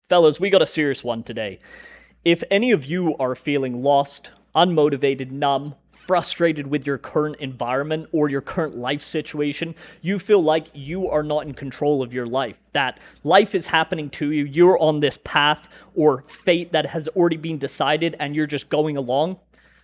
Fellas, we got a serious one today. If any of you are feeling lost, unmotivated, numb, frustrated with your current environment or your current life situation, you feel like you are not in control of your life, that life is happening to you, you're on this path or fate that has already been decided and you're just going along.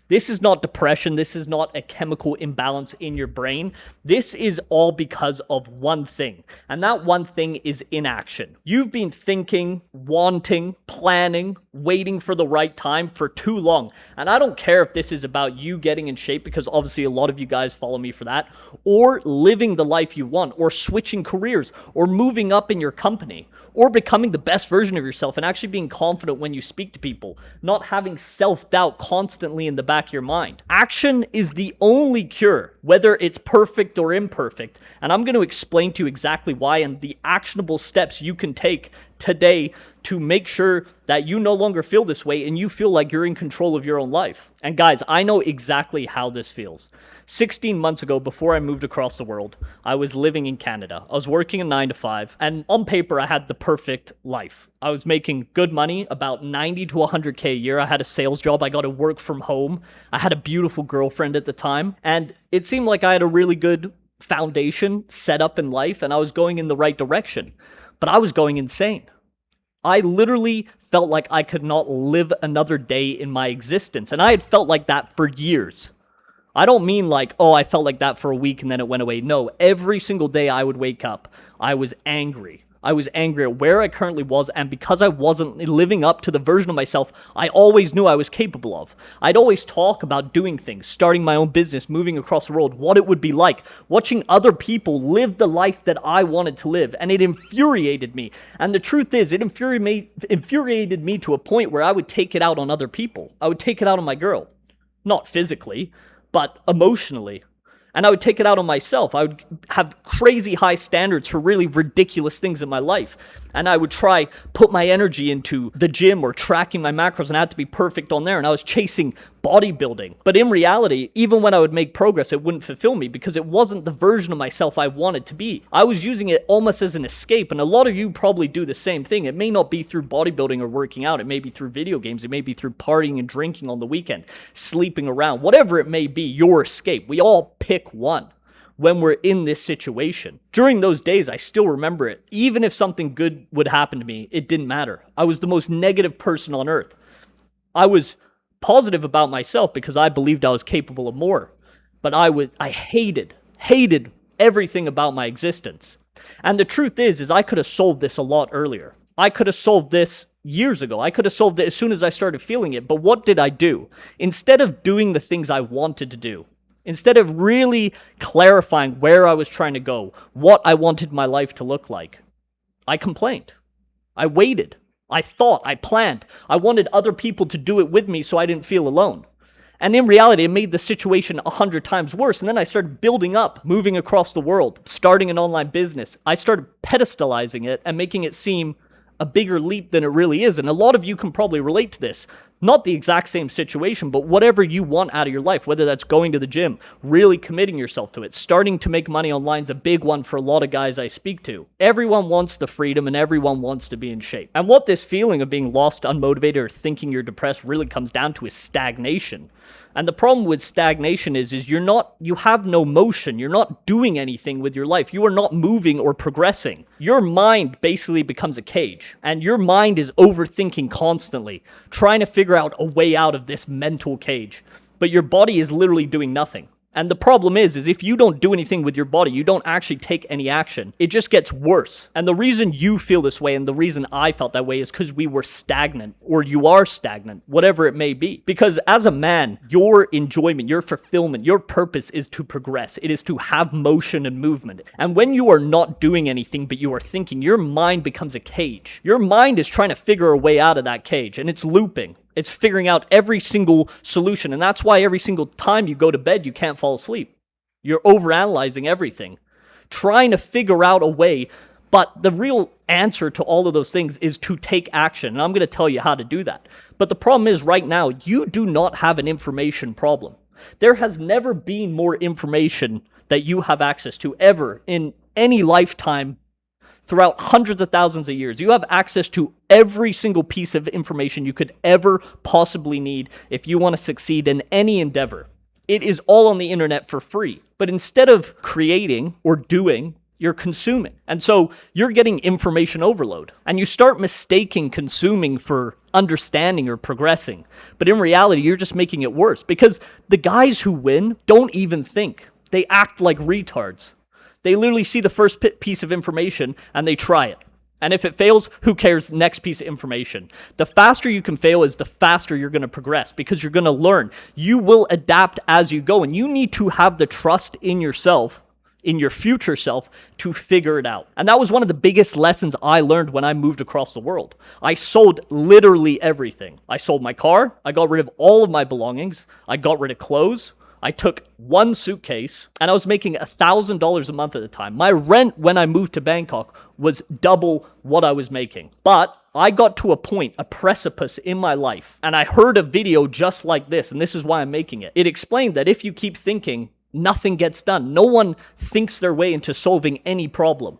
This is not depression. This is not a chemical imbalance in your brain. This is all because of one thing, and that one thing is inaction. You've been thinking, wanting, planning, waiting for the right time for too long. And I don't care if this is about you getting in shape, because obviously a lot of you guys follow me for that, or living the life you want, or switching careers, or moving up in your company, or becoming the best version of yourself and actually being confident when you speak to people, not having self-doubt constantly in the back of your mind. Action is the only cure, whether it's perfect or imperfect. And I'm going to explain to you exactly why and the actionable steps you can take today to make sure that you no longer feel this way and you feel like you're in control of your own life. And guys, I know exactly how this feels. 16 months ago, before I moved across the world, I was living in Canada. I was working a 9 to 5, and on paper, I had the perfect life. I was making good money, about 90 to 100K a year. I had a sales job. I got to work from home. I had a beautiful girlfriend at the time, and it seemed like I had a really good foundation set up in life, and I was going in the right direction. But I was going insane. I literally felt like I could not live another day in my existence, and I had felt like that for years. I don't mean like, oh, I felt like that for a week and then it went away. No, every single day I would wake up, I was angry. I was angry at where I currently was, and because I wasn't living up to the version of myself I always knew I was capable of. I'd always talk about doing things, starting my own business, moving across the world, what it would be like, watching other people live the life that I wanted to live, and it infuriated me. And the truth is, it infuriated me to a point where I would take it out on other people. I would take it out on my girl. Not physically, but emotionally. And I would take it out on myself. I would have crazy high standards for really ridiculous things in my life. And I would try put my energy into the gym or tracking my macros, and I had to be perfect on there. And I was chasing bodybuilding. But in reality, even when I would make progress, it wouldn't fulfill me because it wasn't the version of myself I wanted to be. I was using it almost as an escape. And a lot of you probably do the same thing. It may not be through bodybuilding or working out. It may be through video games. It may be through partying and drinking on the weekend, sleeping around, whatever it may be, your escape. We all pick one when we're in this situation. During those days, I still remember it. Even if something good would happen to me, it didn't matter. I was the most negative person on earth. I was positive about myself because I believed I was capable of more. But I hated everything about my existence. And the truth is I could have solved this a lot earlier. I could have solved this years ago. I could have solved it as soon as I started feeling it. But what did I do? Instead of doing the things I wanted to do, instead of really clarifying where I was trying to go, what I wanted my life to look like, I complained. I waited. I thought. I planned. I wanted other people to do it with me so I didn't feel alone. And in reality, it made the situation 100 times worse. And then I started building up, moving across the world, starting an online business. I started pedestalizing it and making it seem a bigger leap than it really is. And a lot of you can probably relate to this. Not the exact same situation, but whatever you want out of your life, whether that's going to the gym, really committing yourself to it, starting to make money online is a big one for a lot of guys I speak to. Everyone wants the freedom and everyone wants to be in shape. And what this feeling of being lost, unmotivated, or thinking you're depressed really comes down to is stagnation. And the problem with stagnation is you have no motion. You're not doing anything with your life. You are not moving or progressing. Your mind basically becomes a cage, and your mind is overthinking constantly, trying to figure out a way out of this mental cage. But your body is literally doing nothing. And the problem is if you don't do anything with your body, you don't actually take any action, it just gets worse. And the reason you feel this way and the reason I felt that way is because we were stagnant, or you are stagnant, whatever it may be. Because as a man, your enjoyment, your fulfillment, your purpose is to progress. It is to have motion and movement. And when you are not doing anything, but you are thinking, your mind becomes a cage. Your mind is trying to figure a way out of that cage, and it's looping. It's figuring out every single solution. And that's why every single time you go to bed, you can't fall asleep. You're overanalyzing everything, trying to figure out a way. But the real answer to all of those things is to take action. And I'm going to tell you how to do that. But the problem is right now, you do not have an information problem. There has never been more information that you have access to ever in any lifetime throughout hundreds of thousands of years. You have access to every single piece of information you could ever possibly need if you want to succeed in any endeavor. It is all on the internet for free. But instead of creating or doing, you're consuming. And so you're getting information overload. And you start mistaking consuming for understanding or progressing. But in reality, you're just making it worse because the guys who win don't even think. They act like retards. They literally see the first piece of information and they try it. And if it fails, who cares? Next piece of information. The faster you can fail is the faster you're going to progress because you're going to learn. You will adapt as you go. And you need to have the trust in yourself, in your future self, to figure it out. And that was one of the biggest lessons I learned when I moved across the world. I sold literally everything. I sold my car. I got rid of all of my belongings. I got rid of clothes. I took one suitcase and I was making $1,000 a month at the time. My rent when I moved to Bangkok was double what I was making. But I got to a point, a precipice in my life, and I heard a video just like this, and this is why I'm making it. It explained that if you keep thinking, nothing gets done. No one thinks their way into solving any problem.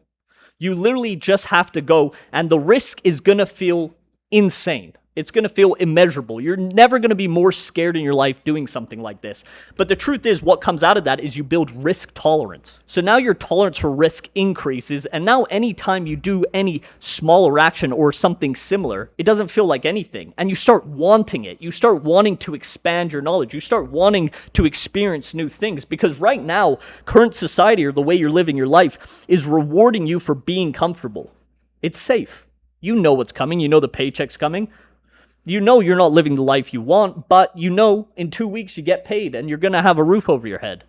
You literally just have to go, and the risk is going to feel insane. It's going to feel immeasurable. You're never going to be more scared in your life doing something like this. But the truth is, what comes out of that is you build risk tolerance. So now your tolerance for risk increases, and now anytime you do any smaller action or something similar, it doesn't feel like anything. And you start wanting it. You start wanting to expand your knowledge. You start wanting to experience new things because right now, current society or the way you're living your life is rewarding you for being comfortable. It's safe. You know what's coming. You know the paycheck's coming. You know you're not living the life you want, but you know in 2 weeks you get paid and you're going to have a roof over your head.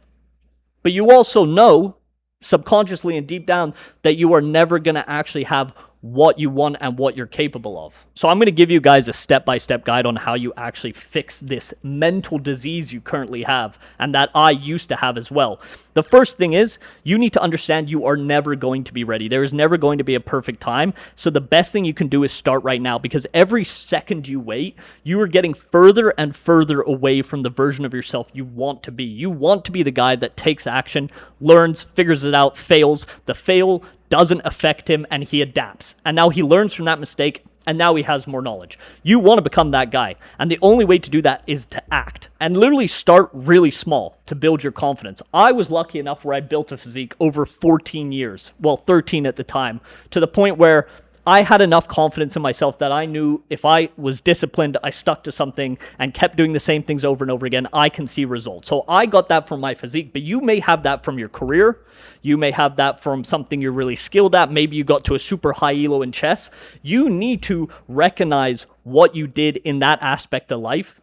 But you also know, subconsciously and deep down, that you are never going to actually have what you want and what you're capable of. So I'm going to give you guys a step-by-step guide on how you actually fix this mental disease you currently have and that I used to have as well. The first thing is you need to understand you are never going to be ready. There is never going to be a perfect time. So the best thing you can do is start right now because every second you wait, you are getting further and further away from the version of yourself you want to be. You want to be the guy that takes action, learns, figures it out, fails. The fail doesn't affect him and he adapts. And now he learns from that mistake and now he has more knowledge. You want to become that guy. And the only way to do that is to act and literally start really small to build your confidence. I was lucky enough where I built a physique over 14 years, well, 13 at the time, to the point where I had enough confidence in myself that I knew if I was disciplined, I stuck to something and kept doing the same things over and over again, I can see results. So I got that from my physique, but you may have that from your career. You may have that from something you're really skilled at. Maybe you got to a super high elo in chess. You need to recognize what you did in that aspect of life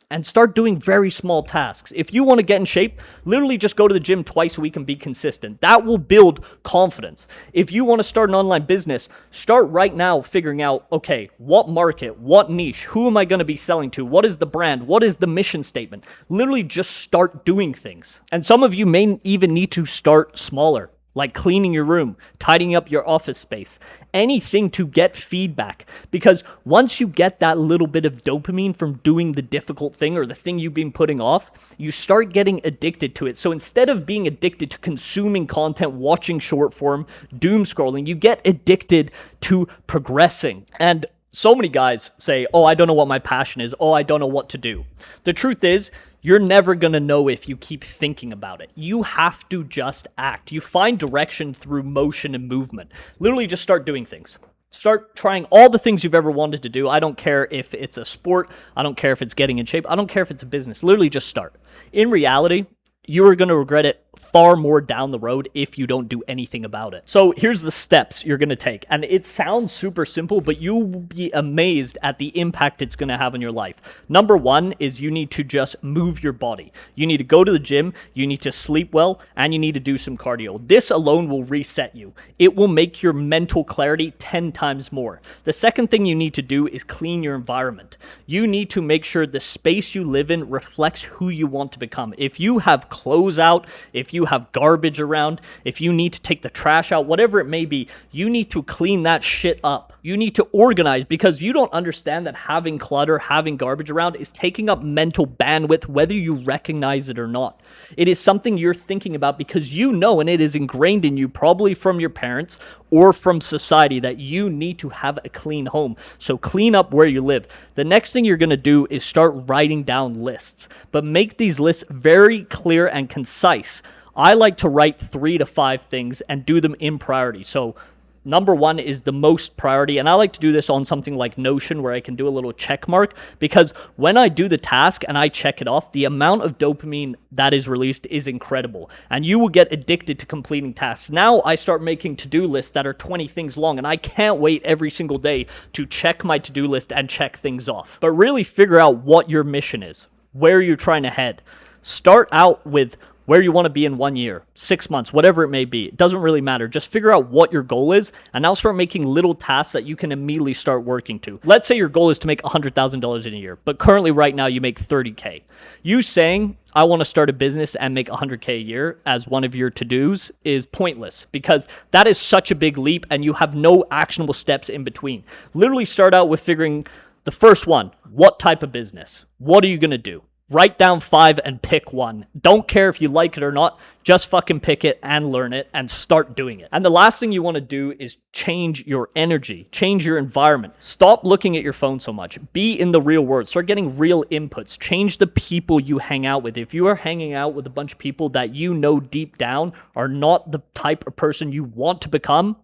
and start doing very small tasks. If you want to get in shape, literally just go to the gym twice a week and be consistent. That will build confidence. If you want to start an online business, start right now figuring out, okay, what market, what niche, who am I going to be selling to? What is the brand? What is the mission statement? Literally just start doing things. And some of you may even need to start smaller, like cleaning your room, tidying up your office space, anything to get feedback. Because once you get that little bit of dopamine from doing the difficult thing or the thing you've been putting off, you start getting addicted to it. So instead of being addicted to consuming content, watching short form, doom scrolling, you get addicted to progressing. And so many guys say, oh, I don't know what my passion is. Oh, I don't know what to do. The truth is, you're never going to know if you keep thinking about it. You have to just act. You find direction through motion and movement. Literally just start doing things. Start trying all the things you've ever wanted to do. I don't care if it's a sport. I don't care if it's getting in shape. I don't care if it's a business. Literally just start. In reality, you are going to regret it far more down the road if you don't do anything about it. So here's the steps you're going to take. And it sounds super simple, but you'll be amazed at the impact it's going to have on your life. Number one is you need to just move your body. You need to go to the gym, you need to sleep well, and you need to do some cardio. This alone will reset you. It will make your mental clarity 10 times more. The second thing you need to do is clean your environment. You need to make sure the space you live in reflects who you want to become. If you have clothes out, if you have garbage around, if you need to take the trash out, whatever it may be, you need to clean that shit up. You need to organize because you don't understand that having clutter, having garbage around is taking up mental bandwidth, whether you recognize it or not. It is something you're thinking about because you know, and it is ingrained in you probably from your parents or from society that you need to have a clean home. So clean up where you live. The next thing you're going to do is start writing down lists, but make these lists very clear and concise. I like to write 3 to 5 things and do them in priority. So number 1 is the most priority, and I like to do this on something like Notion where I can do a little check mark, because when I do the task and I check it off, the amount of dopamine that is released is incredible, and you will get addicted to completing tasks. Now I start making to-do lists that are 20 things long, and I can't wait every single day to check my to-do list and check things off. But really figure out what your mission is, where you're trying to head. Start out with where you want to be in 1 year, 6 months, whatever it may be. It doesn't really matter. Just figure out what your goal is, and now start making little tasks that you can immediately start working to. Let's say your goal is to make $100,000 in a year, but currently right now you make $30K. You saying, I want to start a business and make $100K a year as one of your to-dos is pointless, because that is such a big leap and you have no actionable steps in between. Literally start out with figuring the first one. What type of business? What are you going to do? Write down 5 and pick one. Don't care if you like it or not. Just fucking pick it and learn it and start doing it. And the last thing you want to do is change your energy, change your environment. Stop looking at your phone so much. Be in the real world. Start getting real inputs. Change the people you hang out with. If you are hanging out with a bunch of people that you know deep down are not the type of person you want to become,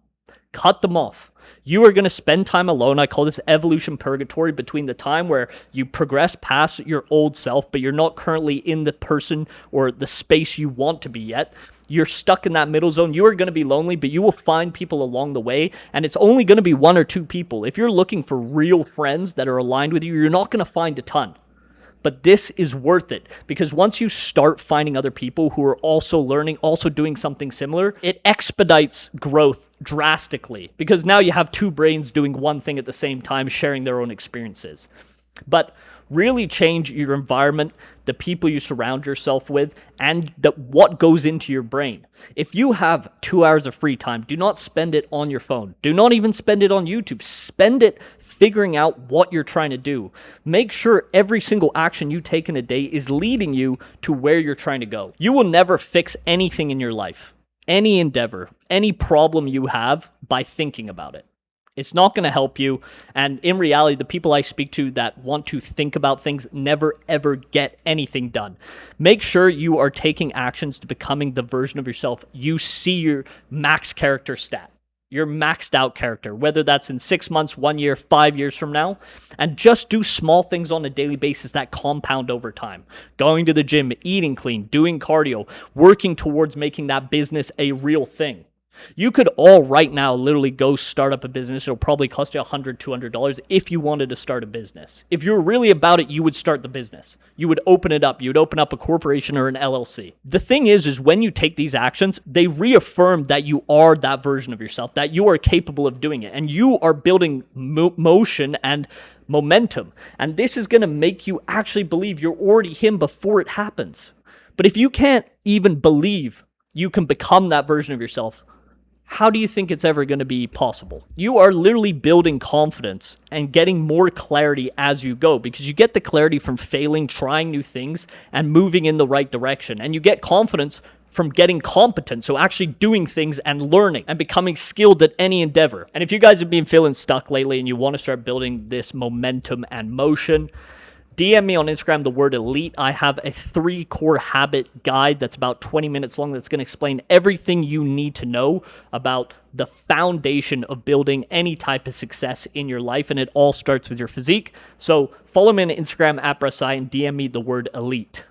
cut them off. You are going to spend time alone. I call this evolution purgatory, between the time where you progress past your old self, but you're not currently in the person or the space you want to be yet. You're stuck in that middle zone. You are going to be lonely, but you will find people along the way, and it's only going to be 1 or 2 people. If you're looking for real friends that are aligned with you, you're not going to find a ton. But this is worth it, because once you start finding other people who are also learning, also doing something similar, it expedites growth drastically, because now you have 2 brains doing one thing at the same time, sharing their own experiences. But really change your environment, the people you surround yourself with, and what goes into your brain. If you have 2 hours of free time, do not spend it on your phone. Do not even spend it on YouTube. Spend it figuring out what you're trying to do. Make sure every single action you take in a day is leading you to where you're trying to go. You will never fix anything in your life, any endeavor, any problem you have, by thinking about it. It's not going to help you. And in reality, the people I speak to that want to think about things never, ever get anything done. Make sure you are taking actions to becoming the version of yourself you see your max character stat, your maxed out character, whether that's in 6 months, 1 year, 5 years from now. And just do small things on a daily basis that compound over time. Going to the gym, eating clean, doing cardio, working towards making that business a real thing. You could all right now literally go start up a business. It'll probably cost you $100, $200 if you wanted to start a business. If you were really about it, you would start the business. You would open it up. You would open up a corporation or an LLC. The thing is when you take these actions, they reaffirm that you are that version of yourself, that you are capable of doing it, and you are building motion and momentum. And this is going to make you actually believe you're already him before it happens. But if you can't even believe you can become that version of yourself, how do you think it's ever going to be possible? You are literally building confidence and getting more clarity as you go, because you get the clarity from failing, trying new things, and moving in the right direction. And you get confidence from getting competent, so actually doing things and learning and becoming skilled at any endeavor. And if you guys have been feeling stuck lately and you want to start building this momentum and motion, DM me on Instagram the word elite. I have a 3 core habit guide that's about 20 minutes long that's going to explain everything you need to know about the foundation of building any type of success in your life, and it all starts with your physique. So follow me on Instagram @Bressai and DM me the word elite.